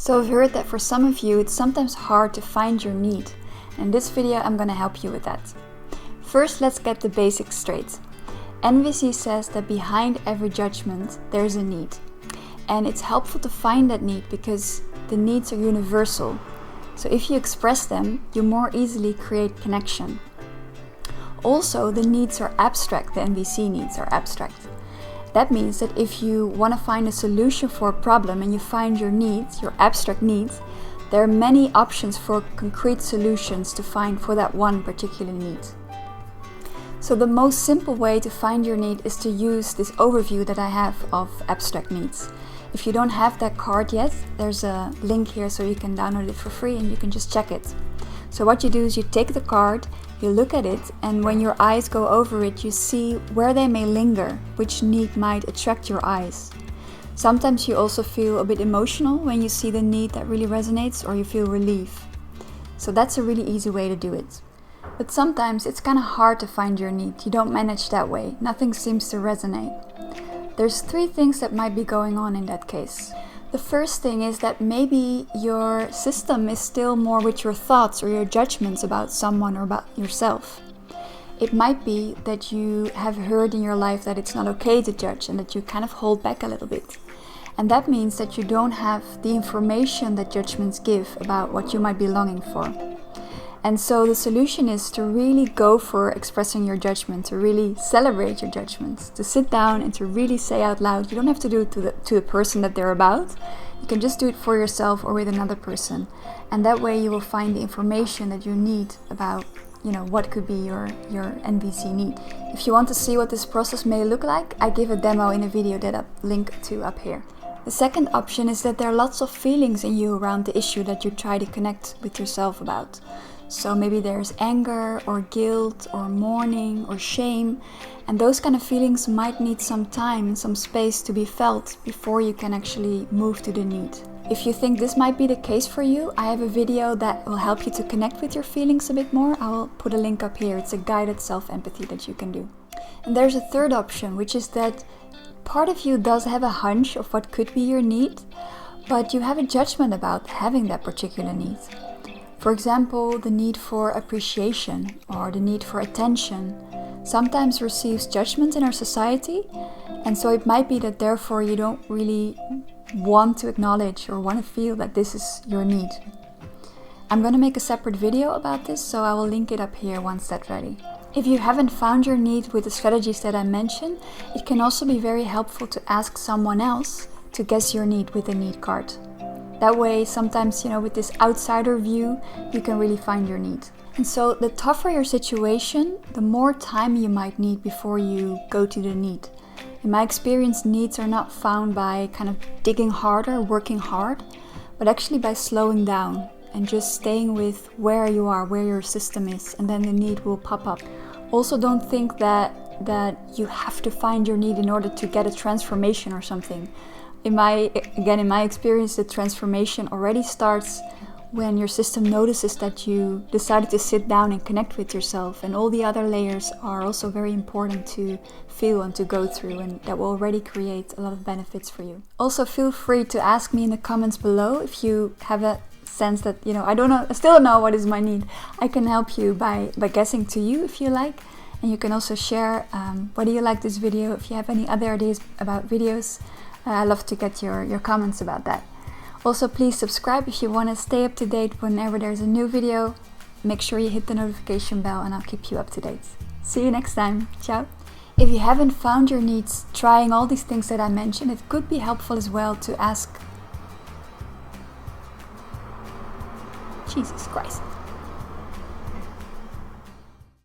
So I've heard that for some of you it's sometimes hard to find your need. In this video I'm going to help you with that. First, let's get the basics straight. NVC says that behind every judgment there's a need. And it's helpful to find that need because the needs are universal. So if you express them, you more easily create connection. Also, the needs are abstract. The NVC needs are abstract. That means that if you want to find a solution for a problem and you find your needs, your abstract needs, there are many options for concrete solutions to find for that one particular need. So the most simple way to find your need is to use this overview that I have of abstract needs. If you don't have that card yet, there's a link here so you can download it for free and you can just check it. So what you do is you take the card, you look at it, and when your eyes go over it, you see where they may linger, which need might attract your eyes. Sometimes you also feel a bit emotional when you see the need that really resonates, or you feel relief. So that's a really easy way to do it. But sometimes it's kind of hard to find your need. You don't manage that way. Nothing seems to resonate. There's 3 things that might be going on in that case. The first thing is that maybe your system is still more with your thoughts or your judgments about someone or about yourself. It might be that you have heard in your life that it's not okay to judge and that you kind of hold back a little bit. And that means that you don't have the information that judgments give about what you might be longing for. And so the solution is to really go for expressing your judgment, to really celebrate your judgments, to sit down and to really say out loud. You don't have to do it to the person that they're about. You can just do it for yourself or with another person. And that way you will find the information that you need about, what could be your NVC need. If you want to see what this process may look like, I give a demo in a video that I'll link to up here. The second option is that there are lots of feelings in you around the issue that you try to connect with yourself about. So maybe there's anger or guilt or mourning or shame, and those kind of feelings might need some time and some space to be felt before you can actually move to the need. If you think this might be the case for you, I have a video that will help you to connect with your feelings a bit more. I will put a link up here. It's a guided self-empathy that you can do. And there's a third option, which is that part of you does have a hunch of what could be your need, but you have a judgment about having that particular need. For example, the need for appreciation or the need for attention sometimes receives judgment in our society, and so it might be that therefore you don't really want to acknowledge or want to feel that this is your need. I'm going to make a separate video about this, so I will link it up here once that's ready. If you haven't found your need with the strategies that I mentioned, it can also be very helpful to ask someone else to guess your need with a need card. That way, sometimes, with this outsider view, you can really find your need. And so the tougher your situation, the more time you might need before you go to the need. In my experience, needs are not found by kind of digging harder, working hard, but actually by slowing down and just staying with where you are, where your system is, and then the need will pop up. Also, don't think that you have to find your need in order to get a transformation or something. In my experience, the transformation already starts when your system notices that you decided to sit down and connect with yourself, and all the other layers are also very important to feel and to go through, and that will already create a lot of benefits for you. Also, feel free to ask me in the comments below if you have a sense that, I still don't know what is my need. I can help you by guessing to you if you like, and you can also share whether you like this video, if you have any other ideas about videos. I love to get your comments about that. Also, please subscribe if you want to stay up to date whenever there's a new video. Make sure you hit the notification bell and I'll keep you up to date. See you next time. Ciao. If you haven't found your needs trying all these things that I mentioned, it could be helpful as well to ask... Jesus Christ.